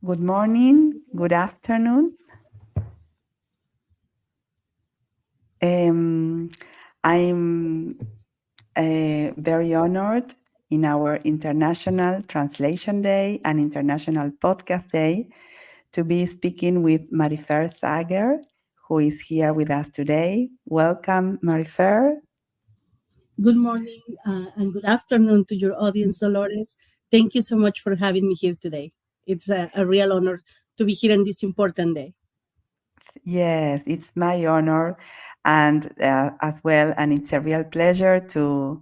Good morning, good afternoon. Um, I'm very honored in our International Translation Day and International Podcast Day to be speaking with Marifer Sager, who is here with us today. Welcome, Marifer. Good morning and good afternoon to your audience, Dolores. Thank you so much for having me here today. It's a real honor to be here on this important day. Yes, it's my honor and as well, and it's a real pleasure to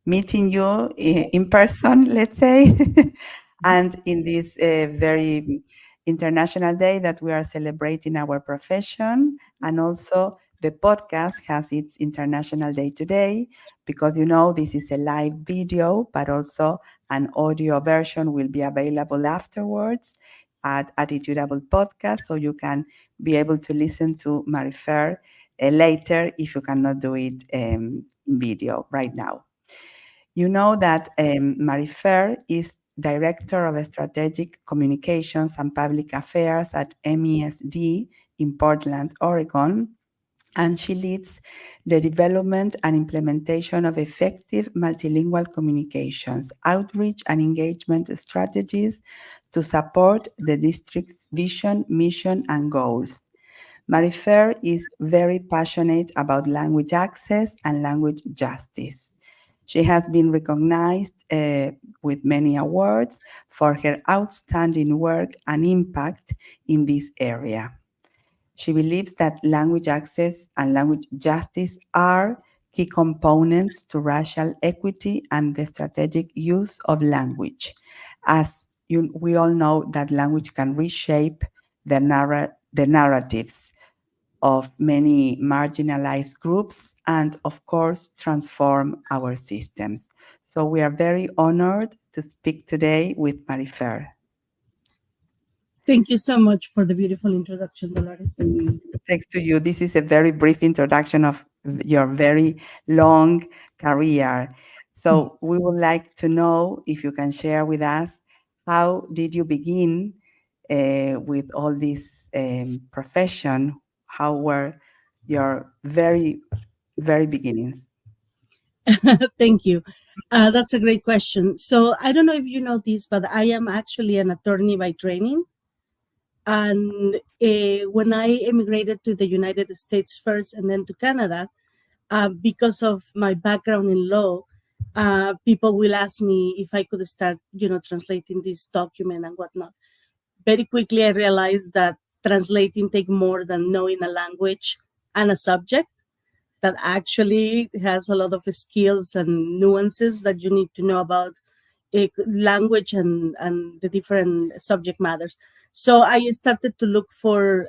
meeting you in person, let's say, and in this very international day that we are celebrating our profession, and also the podcast has its international day today because this is a live video, but also an audio version will be available afterwards at Attitudable Podcast, so you can be able to listen to Marifer later if you cannot do it in video right now. You know that Marifer is Director of Strategic Communications and Public Affairs at MESD in Portland, Oregon, and she leads the development and implementation of effective multilingual communications, outreach, and engagement strategies to support the district's vision, mission, and goals. Marifer is very passionate about language access and language justice. She has been recognized with many awards for her outstanding work and impact in this area. She believes that language access and language justice are key components to racial equity and the strategic use of language. We all know that language can reshape the narratives of many marginalized groups and, of course, transform our systems. So we are very honored to speak today with Marifer. Thank you so much for the beautiful introduction, Dolores. Thanks to you. This is a very brief introduction of your very long career. So we would like to know if you can share with us how did you begin with all this profession? How were your very beginnings? Thank you. That's a great question. So I don't know if you know this, but I am actually an attorney by training. And when I immigrated to the United States first and then to Canada, because of my background in law, people will ask me if I could start, translating this document and whatnot. Very quickly, I realized that translating take more than knowing a language and a subject. That actually has a lot of skills and nuances that you need to know about language and the different subject matters. So I started to look for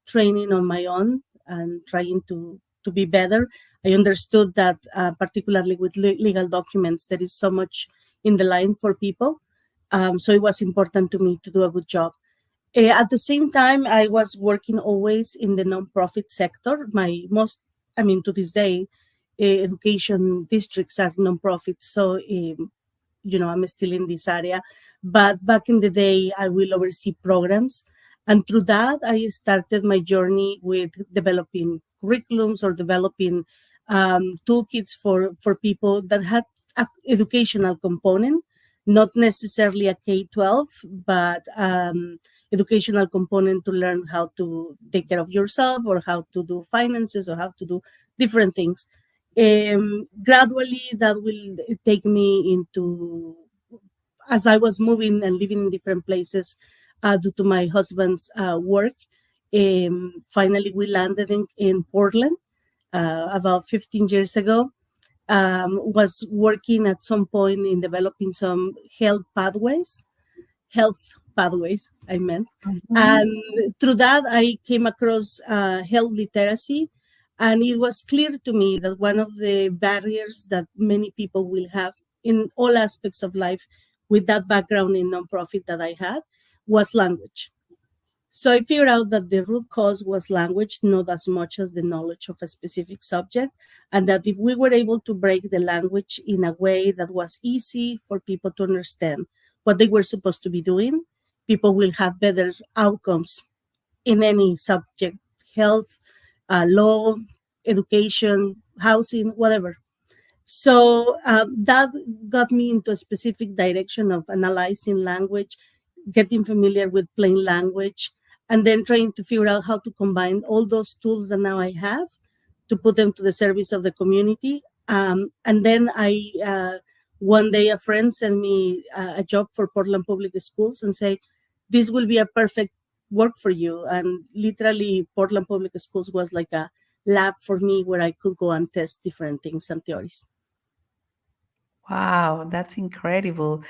training on my own and trying to be better. I understood that particularly with legal documents, there is so much in the line for people. So it was important to me to do a good job. At the same time, I was working always in the nonprofit sector. To this day, education districts are nonprofits. So I'm still in this area. But back in the day, I will oversee programs. And through that, I started my journey with developing curriculums or developing toolkits for people that had an educational component, not necessarily a K-12, but educational component to learn how to take care of yourself or how to do finances or how to do different things. Gradually that will take me into, as I was moving and living in different places due to my husband's work. Finally we landed in Portland about 15 years ago. Was working at some point in developing some health pathways, I meant. Mhm. And through that, I came across health literacy. And it was clear to me that one of the barriers that many people will have in all aspects of life with that background in nonprofit that I had was language. So I figured out that the root cause was language, not as much as the knowledge of a specific subject. And that if we were able to break the language in a way that was easy for people to understand what they were supposed to be doing, people will have better outcomes in any subject: health, law, education, housing, whatever. So that got me into a specific direction of analyzing language, getting familiar with plain language, and then trying to figure out how to combine all those tools that now I have to put them to the service of the community. And then one day a friend sent me a job for Portland Public Schools and say, this will be a perfect work for you. And literally Portland Public Schools was like a lab for me where I could go and test different things and theories. Wow, that's incredible.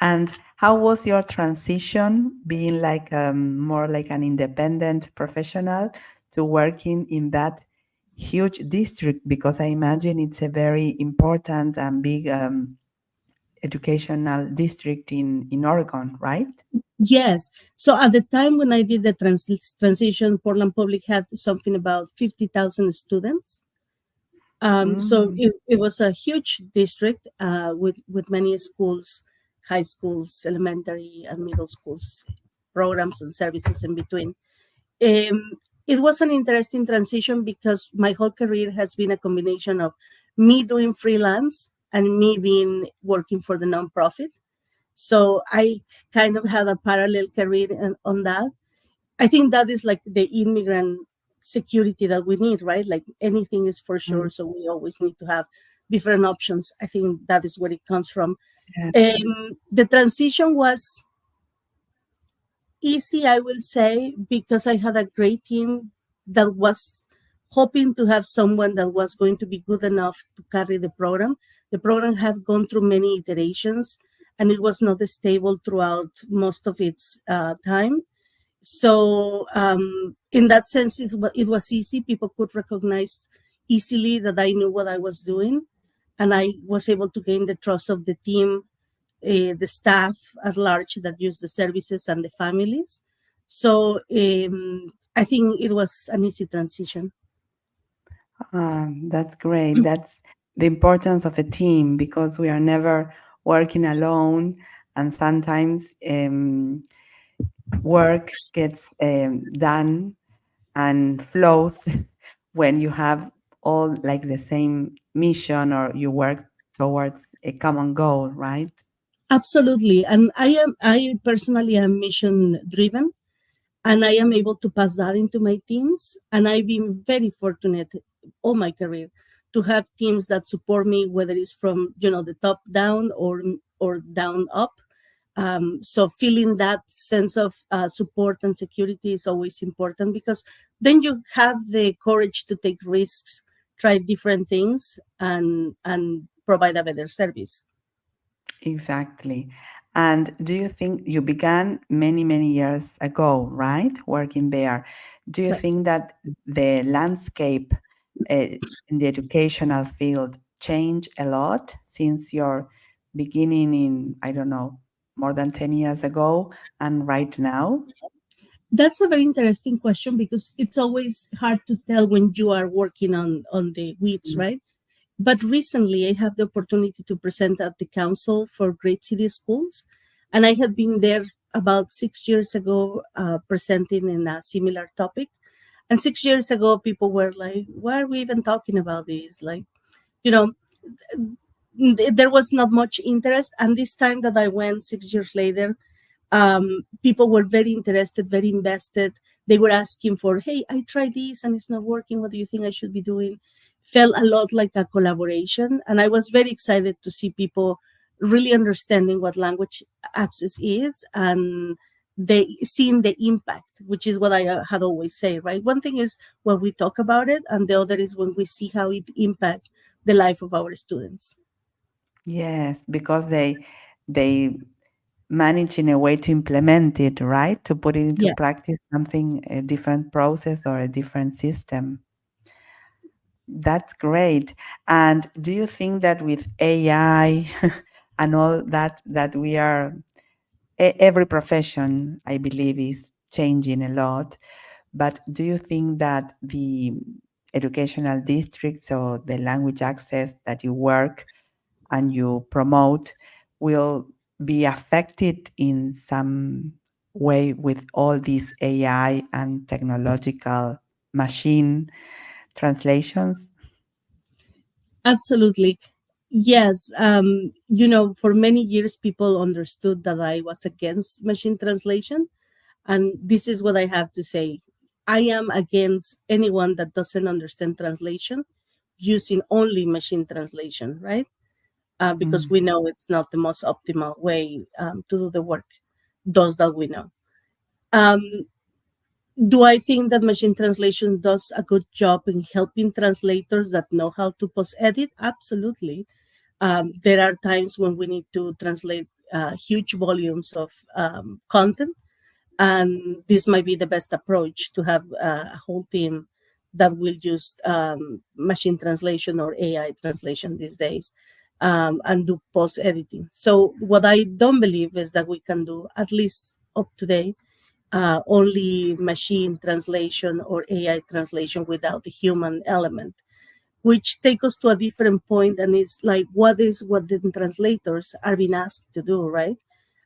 And how was your transition being like more like an independent professional to working in that huge district? Because I imagine it's a very important and big educational district in Oregon, right? Yes. So at the time when I did the transition, Portland Public had something about 50,000 students. So Mm, it was a huge district with many schools, high schools, elementary and middle schools, programs and services in between. It was an interesting transition because my whole career has been a combination of me doing freelance and me being working for the nonprofit. So I kind of had a parallel career on that. I think that is like the immigrant security that we need, right? Like anything is for mm, sure. So we always need to have different options. I think that is where it comes from. yeah. The transition was easy, I will say, because I had a great team that was hoping to have someone that was going to be good enough to carry the program. The program had gone through many iterations and it was not stable throughout most of its time. So, in that sense, it was easy. People could recognize easily that I knew what I was doing, and I was able to gain the trust of the team, the staff at large that use the services, and the families. So, I think it was an easy transition. That's great. That's the importance of a team because we are never working alone, and sometimes work gets done and flows when you have all like the same mission or you work towards a common goal, right? Absolutely, and I personally am mission driven, and I am able to pass that into my teams. And I've been very fortunate all my career to have teams that support me, whether it's from the top down or down up. So feeling that sense of support and security is always important because then you have the courage to take risks, try different things, and provide a better service. Exactly. And do you think you began many, many years ago, right? Working there. Do you Right. think that the landscape in the educational field changed a lot since your beginning in, I don't know, more than 10 years ago and right now? That's a very interesting question because it's always hard to tell when you are working on the weeds, Mm. right? But recently, I have the opportunity to present at the Council for Great City Schools, and I had been there about 6 years ago presenting in a similar topic. And 6 years ago, people were like, "Why are we even talking about this?" Like, you know, there was not much interest. And this time that I went 6 years later, people were very interested, very invested. They were asking for, hey, I tried this and it's not working. What do you think I should be doing? Felt a lot like a collaboration. And I was very excited to see people really understanding what language access is and they seeing the impact, which is what I had always say, right? One thing is when we talk about it, and the other is when we see how it impacts the life of our students. Yes, because they manage in a way to implement it, right? To put it into Yeah. practice, something, a different process or a different system. That's great. And do you think that with AI and all that we are every profession I believe is changing a lot, but do you think that the educational districts or the language access that you work and you promote will be affected in some way with all these AI and technological machine translations? Absolutely. Yes. For many years, people understood that I was against machine translation. And this is what I have to say. I am against anyone that doesn't understand translation using only machine translation, right? Because Mm. we know it's not the most optimal way to do the work. Those that we know. Um, do I think that machine translation does a good job in helping translators that know how to post edit? Absolutely. There are times when we need to translate huge volumes of content, and this might be the best approach to have a whole team that will use machine translation or AI translation these days, and do post editing. So what I don't believe is that we can do, at least up to date, only machine translation or AI translation without the human element, which take us to a different point, and it's like what the translators are being asked to do, right?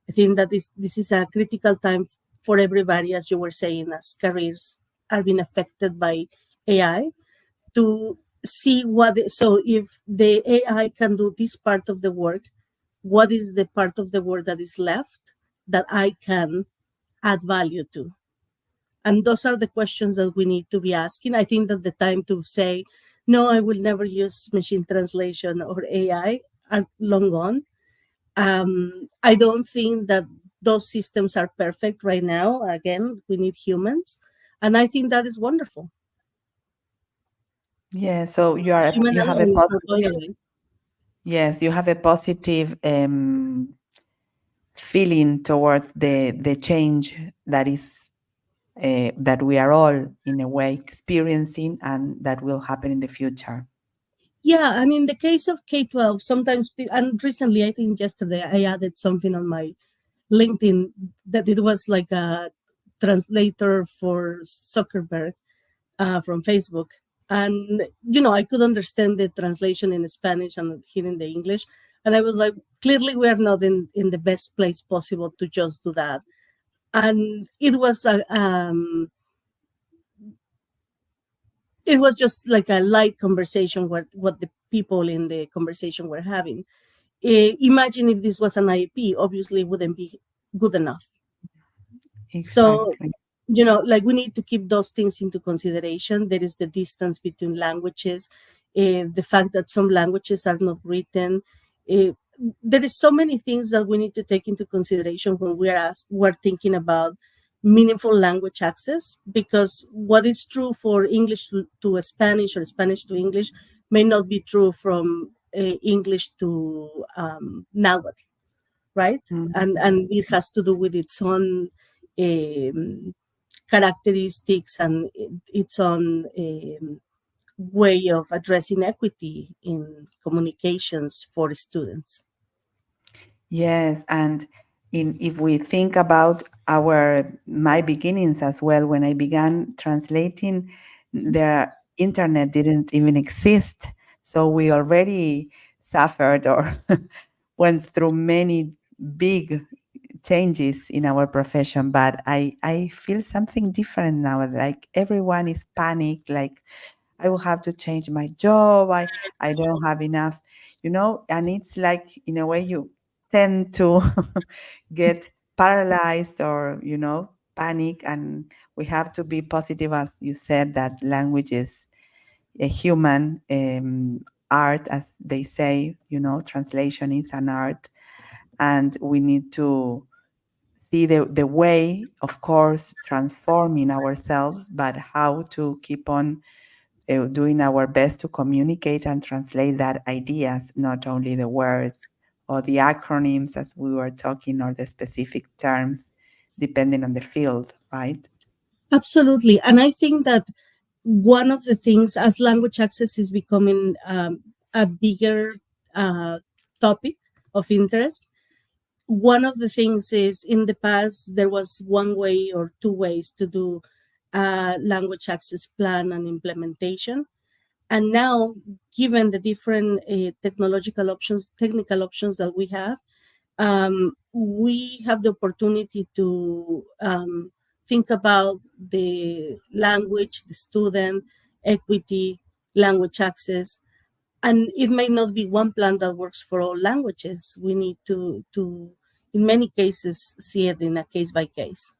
I think that this is a critical time for everybody, as you were saying, as careers are being affected by AI, to see so if the AI can do this part of the work, what is the part of the work that is left that I can add value to? And those are the questions that we need to be asking. I think that the time to say, no, I will never use machine translation or AI are long gone. I don't think that those systems are perfect right now. Again, we need humans. And I think that is wonderful. Yeah, so Human you have a element is not going positive, away. yes, you have a positive feeling towards the change that is that we are all in a way experiencing and that will happen in the future. Yeah, and in the case of K-12, sometimes, and recently, I think yesterday, I added something on my LinkedIn that it was like a translator for Zuckerberg from Facebook. And, I could understand the translation in Spanish and hearing the English. And I was like, clearly, we are not in the best place possible to just do that. And it was just like a light conversation, what the people in the conversation were having. Imagine if this was an IEP, obviously it wouldn't be good enough. So, Exactly. like we need to keep those things into consideration. There is the distance between languages, the fact that some languages are not written. Uh, there is so many things that we need to take into consideration when we're thinking about meaningful language access, because what is true for English to Spanish or Spanish to English may not be true from English to Nahuatl, right? Mhm. And it has to do with its own um, characteristics and its own way of addressing equity in communications for students. Yes, and if we think about my beginnings as well, when I began translating, the internet didn't even exist, so we already suffered or went through many big changes in our profession. But I feel something different now. Like everyone is panicked. Like I will have to change my job. I don't have enough, and it's like in a way you tend to get paralyzed or, panic. And we have to be positive, as you said, that language is a human art, as they say, translation is an art. And we need to see the way, of course, transforming ourselves, but how to keep on doing our best to communicate and translate that ideas, not only the words or the acronyms as we were talking, or the specific terms, depending on the field, right? Absolutely. And I think that one of the things, as language access is becoming a bigger uh, topic of interest, one of the things is, in the past there was one way or two ways to do language access plan and implementation. And now, given the different technical options that we have, We have the opportunity to think about the language, the student, equity, language access, and it may not be one plan that works for all languages. We need to in many cases see it in a case by case.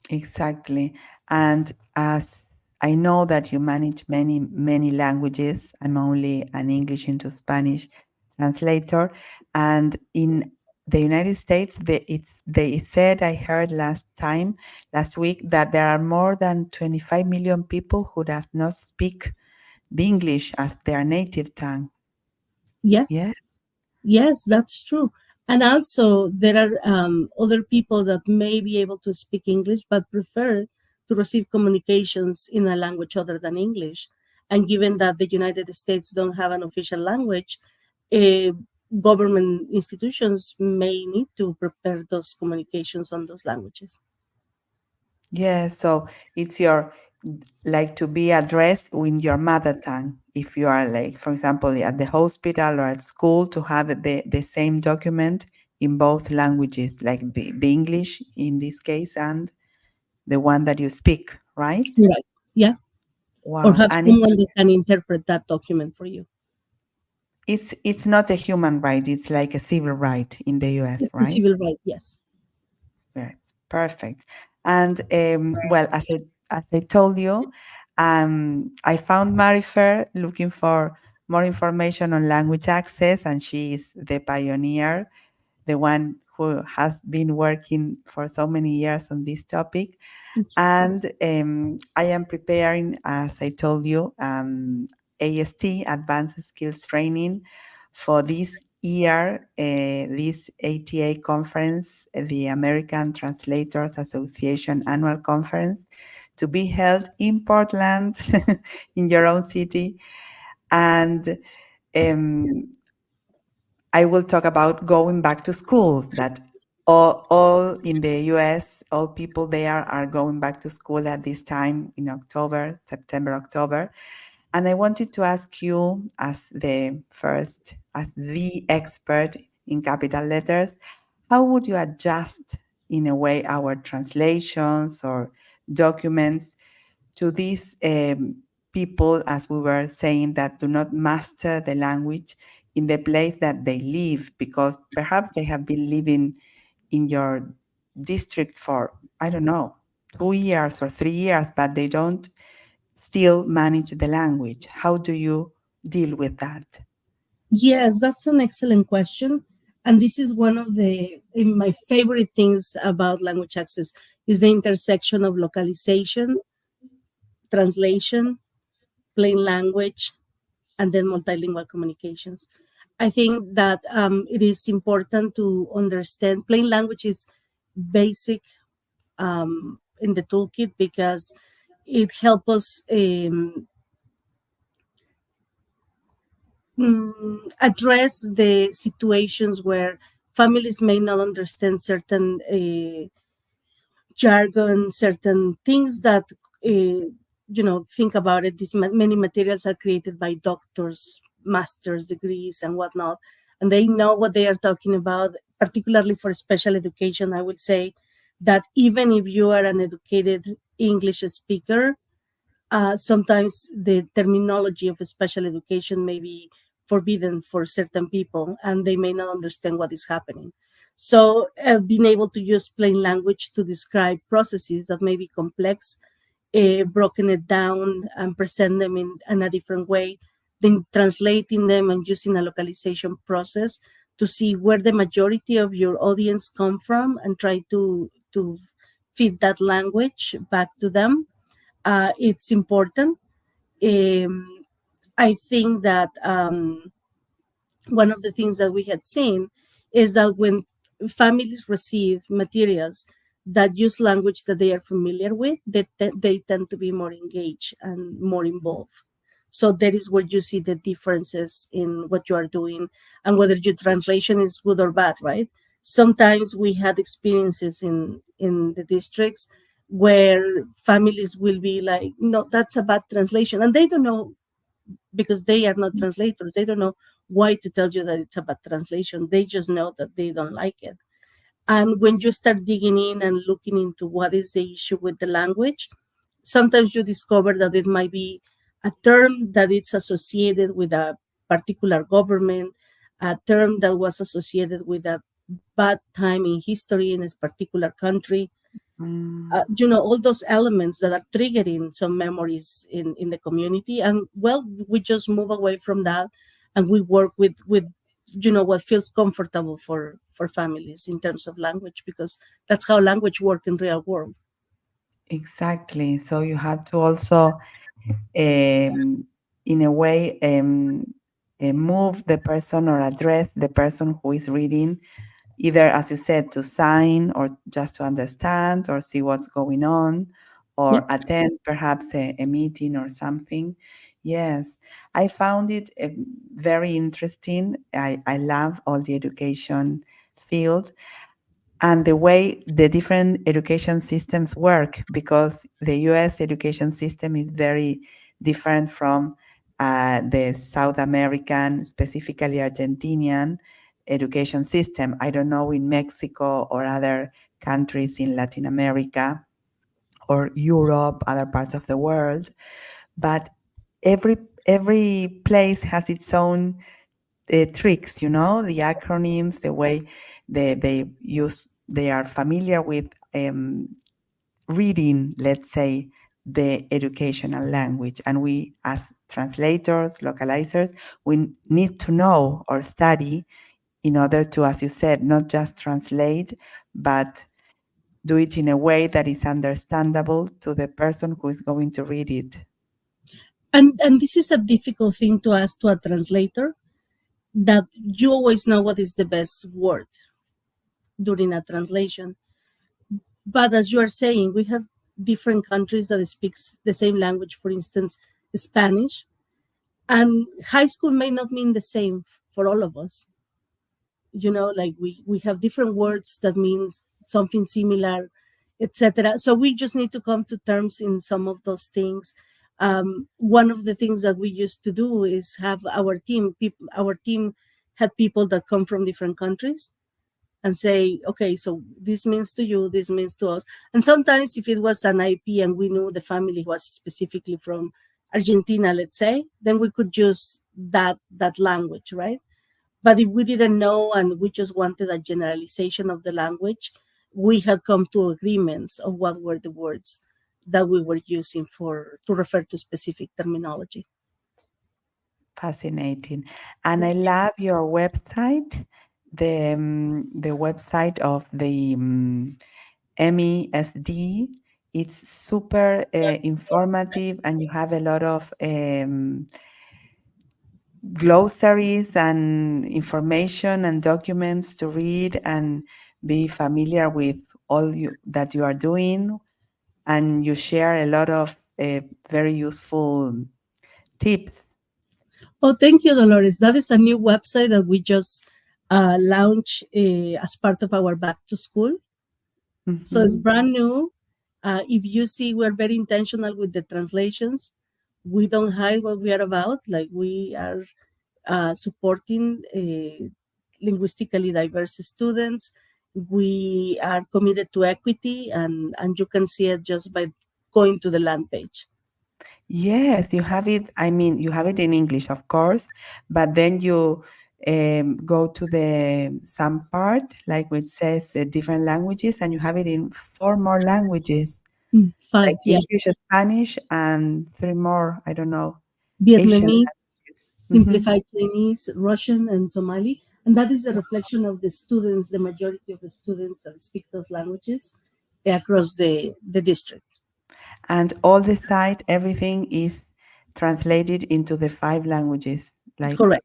Exactly. And as I know that you manage many, many languages, I'm only an English into Spanish translator. And in the United States, they said, I heard last week, that there are more than 25 million people who does not speak the English as their native tongue. Yeah. Yes. Yes, that's true. And also, there are other people that may be able to speak English but prefer to receive communications in a language other than English. And given that the United States don't have an official language, uh, government institutions may need to prepare those communications on those languages. Yeah, so it's your like to be addressed in your mother tongue. If you are like, for example, at the hospital or at school, to have the same document in both languages, like the English in this case and the one that you speak, right? Right. Yeah. Or Wow. have And someone that can interpret that document for you. it's not a human right, it's like a civil right in the US, It's a right? civil right, yes. Right. Perfect. And well, as I told you, I found Marifer looking for more information on language access, and she is the pioneer, the one who has been working for so many years on this topic. Thank you. And I am preparing, as I told you, AST, Advanced Skills Training, for this year, this ATA conference, the American Translators Association annual conference, to be held in Portland, in your own city. And um, I will talk about going back to school, that all in the US, all people there are going back to school at this time in October, September, October. And I wanted to ask you, as the expert in capital letters, how would you adjust, in a way, our translations or documents to these people, as we were saying, that do not master the language in the place that they live, because perhaps they have been living in your district for, I don't know, 2 years or 3 years, but they don't still manage the language. How do you deal with that? Yes, that's an excellent question. And this is one of my favorite things about language access is the intersection of localization, translation, plain language, and then multilingual communications. I think that it is important to understand plain language is basic in the toolkit because it helps us address the situations where families may not understand certain jargon, certain things that think about it. These many materials are created by doctors, master's degrees, and whatnot, and they know what they are talking about. Particularly for special education, I would say that even if you are an educated English speaker, sometimes the terminology of special education may be forbidden for certain people and they may not understand what is happening. So, being able to use plain language to describe processes that may be complex, broken it down and present them in a different way, then translating them and using a localization process to see where the majority of your audience come from and try to feed that language back to them. It's important. um, I think that one of the things that we had seen is that when families receive materials that use language that they are familiar with, they tend to be more engaged and more involved. So that is where you see the differences in what you are doing and whether your translation is good or bad, right? Sometimes we had experiences in the districts where families will be like, no, that's a bad translation. And they don't know because they are not translators. They don't know why to tell you that it's a bad translation. They just know that they don't like it. And when you start digging in and looking into what is the issue with the language, sometimes you discover that it might be a term that it's associated with a particular government, a term that was associated with a bad time in history in a particular country. Mm, All those elements that are triggering some memories in the community. And well, we just move away from that, and we work with what feels comfortable for families in terms of language, because that's how language work in real world. exactly. So you have to also, in a way, move the person or address the person who is reading, either, as you said, to sign or just to understand or see what's going on Yeah. or attend perhaps a meeting or something. Yes, I found it very interesting. I love all the education field and the way the different education systems work, because the US education system is very different from the South American, specifically Argentinian education system. I don't know in Mexico or other countries in Latin America or Europe, other parts of the world, but every every place has its own tricks, the acronyms, the way they are familiar with reading, let's say, the educational language. And we, as translators, localizers, we need to know or study in order to, as you said, not just translate, but do it in a way that is understandable to the person who is going to read it. And this is a difficult thing to ask to a translator, that you always know what is the best word during a translation. But as you are saying, we have different countries that speaks the same language, for instance, Spanish, and high school may not mean the same for all of us. Like we have different words that means something similar, etc. So we just need to come to terms in some of those things. One of the things that we used to do is have our team had people that come from different countries, and say, okay, so this means to you, this means to us. And sometimes if it was an IP and we knew the family was specifically from Argentina, let's say, then we could use that language, right? But if we didn't know and we just wanted a generalization of the language, we had come to agreements of what were the words that we were using for to refer to specific terminology. Fascinating. And I love your website, the website of the MESD. It's super informative, and you have a lot of glossaries and information and documents to read and be familiar with that you are doing. And you share a lot of very useful tips. Oh, thank you, Dolores. That is a new website that we just launched as part of our back to school. So it's Mhm. brand new. If you see, we're very intentional with the translations. We don't hide what we are about. Like we are supporting linguistically diverse students. We are committed to equity, and you can see it just by going to the land page. Yes, you have it. I mean, you have it in English, of course, but then you go to the some part, like which says different languages, and you have it in four more languages, like Five, yeah. English, Spanish, and three more. I don't know, Asian Vietnamese, languages. simplified Chinese, Russian, and Somali. And that is a reflection of the students, the majority of the students that speak those languages across the district. And all the site, everything is translated into the five languages. Like, Correct.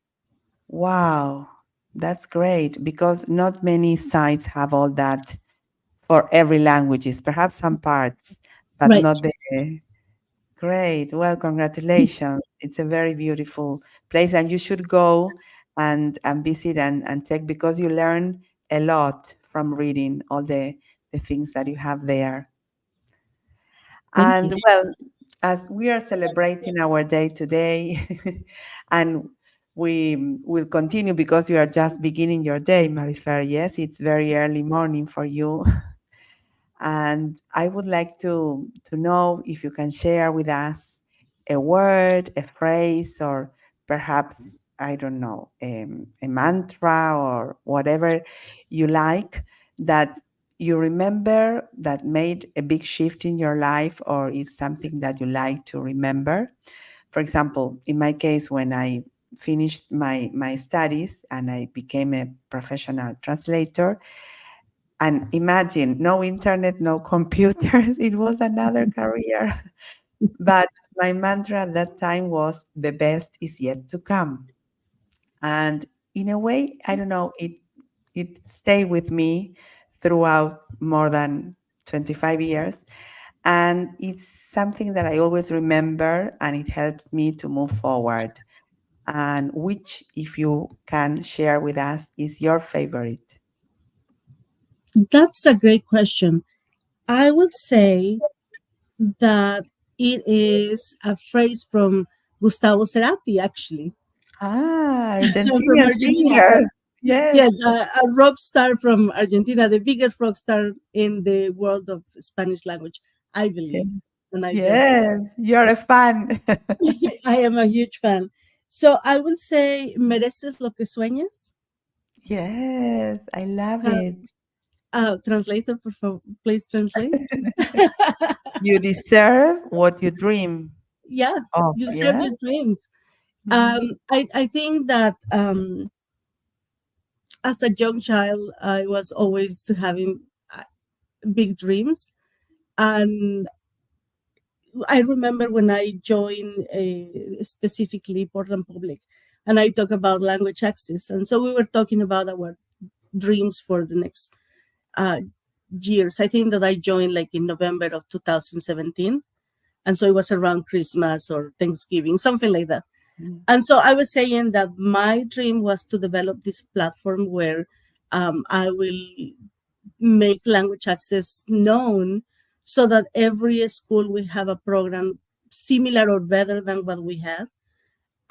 wow, that's great because not many sites have all that for every languages, perhaps some parts, but Right. not the great. Well, congratulations. It's a very beautiful place and you should go and visit and check because you learn a lot from reading all the things that you have there. Thank you. And well, as we are celebrating our day today, and we will continue because you are just beginning your day, Marifer. Yes, it's very early morning for you. And I would like to know if you can share with us a word, a phrase, or perhaps, I don't know, a mantra or whatever you like that you remember that made a big shift in your life, or is something that you like to remember. For example, in my case, when I finished my studies and I became a professional translator, and imagine, no internet, no computers, it was another career. But my mantra at that time was the best is yet to come. And in a way, I don't know, it stayed with me throughout more than 25 years. And it's something that I always remember, and it helps me to move forward. And which, if you can share with us, is your favorite? That's a great question. I would say that it is a phrase from Gustavo Cerati, actually, Ah, from Argentinian Argentina. singer. Yes. Yes, a rock star from Argentina, the biggest rock star in the world of Spanish language, I Yes. believe. And I guess Yes. You're a fan. I am a huge fan. So I will say, mereces lo que sueñas. Yes. I love Uh, it. translator, por favor, please translate. You deserve what you dream Yeah, of. you deserve Yes. your dreams. Mhm. I think that as a young child, I was always having big dreams. And I remember when I joined specifically Portland Public, and I talk about language access. And so we were talking about our dreams for the next uh, years. I think that I joined like in November of 2017. And so it was around Christmas or Thanksgiving, something like that. And so I was saying that my dream was to develop this platform where I will make language access known so that every school will have a program similar or better than what we have.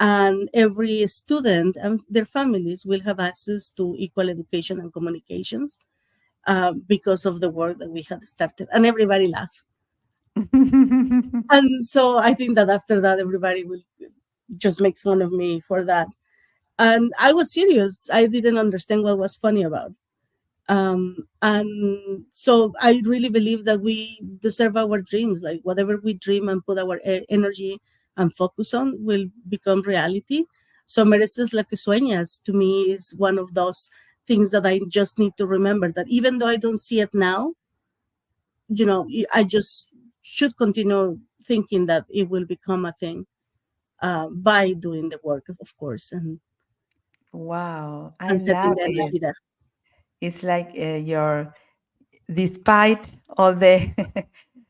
And every student and their families will have access to equal education and communications because of the work that we had started. And everybody laughed. And so I think that after that, everybody will just make fun of me for that. And I was serious. I didn't understand what was funny about. And so I really believe that we deserve our dreams. Like whatever we dream and put our energy and focus on will become reality. So mereces lo que sueñas to me is one of those things that I just need to remember that even though I don't see it now, I just should continue thinking that it will become a thing by doing the work, of course, Wow. I and setting love the it. energy there. It's like despite all the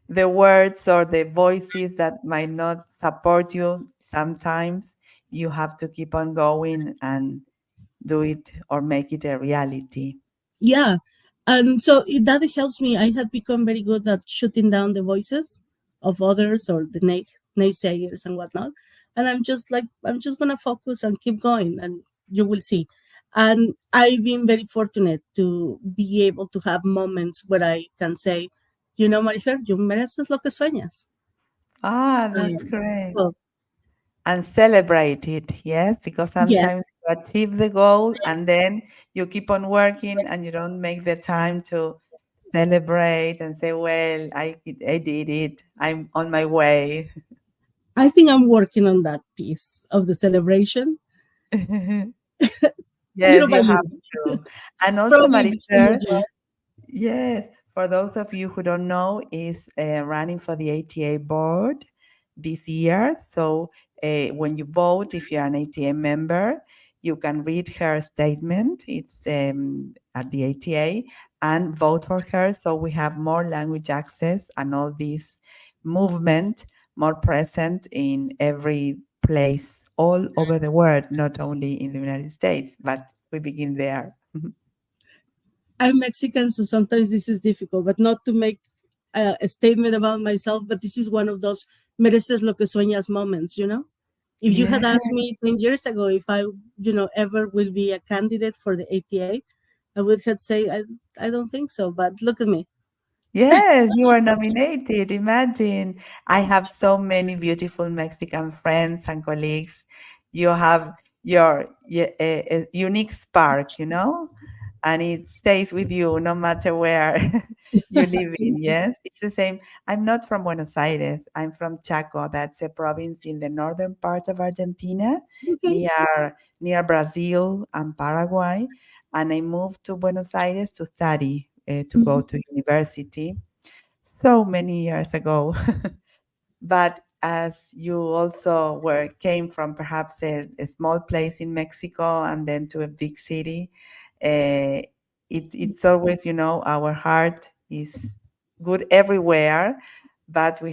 the words or the voices that might not support you, sometimes you have to keep on going and do it or make it a reality. Yeah. And so that helps me. I have become very good at shutting down the voices of others or the naysayers and whatnot. And I'm just like, I'm just going to focus and keep going, and you will see. And I've been very fortunate to be able to have moments where I can say, Marifer, you mereces lo que sueñas. Ah, that's Um, great. so, And celebrate it, yes, because yeah, sometimes you achieve the goal and then you keep on working and you don't make the time to celebrate and say, well, I did it. I'm on my way. I think I'm working on that piece of the celebration, little Yes, by you have little, to. And also, probably with some more Marifer, dreams. yes, for those of you who don't know, is running for the ATA board this year. So when you vote, if you're an ATA member, you can read her statement. It's at the ATA and vote for her. So we have more language access and all this movement more present in every place all over the world, not only in the United States, but we begin there. I'm Mexican, so sometimes this is difficult, but not to make a statement about myself, but this is one of those mereces lo que sueñas moments, If you Yeah. had asked me 10 years ago if I, ever will be a candidate for the ATA, I would have said, I don't think so. But look at me. Yes, you are nominated. Imagine. I have so many beautiful Mexican friends and colleagues. You have your unique spark, and it stays with you no matter where you live in. Thank you. Yes, it's the same. I'm not from Buenos Aires. I'm from Chaco. That's a province in the northern part of Argentina, Okay. near Brazil and Paraguay. And I moved to Buenos Aires to study, to go Mhm. to university so many years ago. But as you also came from perhaps a small place in Mexico and then to a big city, uh, it's always, our heart is good everywhere, but we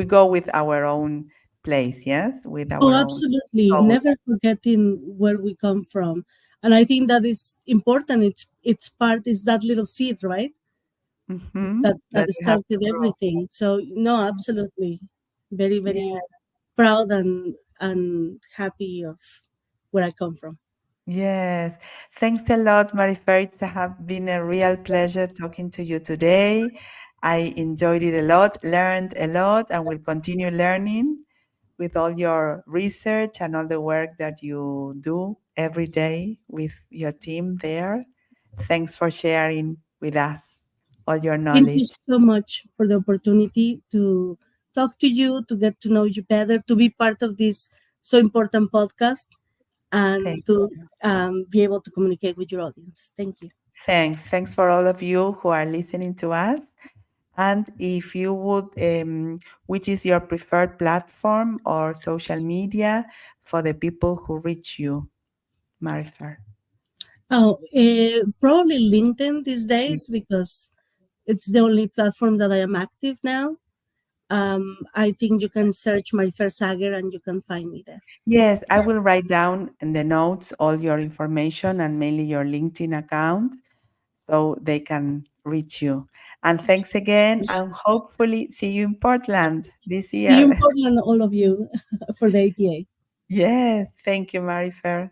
go with our own place, yes, with Oh, our own absolutely. soul. Never forgetting where we come from. And I think that is important. It's part is that little seed, right? That That you have to started grow. everything. So no, absolutely. Very, Yeah. very proud and happy of where I come from. Yes. Thanks a lot, Marifer. It has been a real pleasure talking to you today. I enjoyed it a lot, learned a lot, and will continue learning with all your research and all the work that you do every day with your team there. Thanks for sharing with us all your Thank you knowledge. so much for the opportunity to talk to you, to get to know you better, to be part of this so important podcast, and Thank to you. be able to communicate with your audience. Thank you. Thanks. Thanks for all of you who are listening to us. And if you would, which is your preferred platform or social media for the people who reach you, Marifer? Oh, probably LinkedIn these days because it's the only platform that I am active now. I think you can search my first Sager and you can find me there. Yes, I will write down in the notes all your information and mainly your LinkedIn account so they can reach you. And thanks again, and hopefully see you in Portland this See you in year. Portland, all of you, for the ATA. Yes, thank you, Marifer.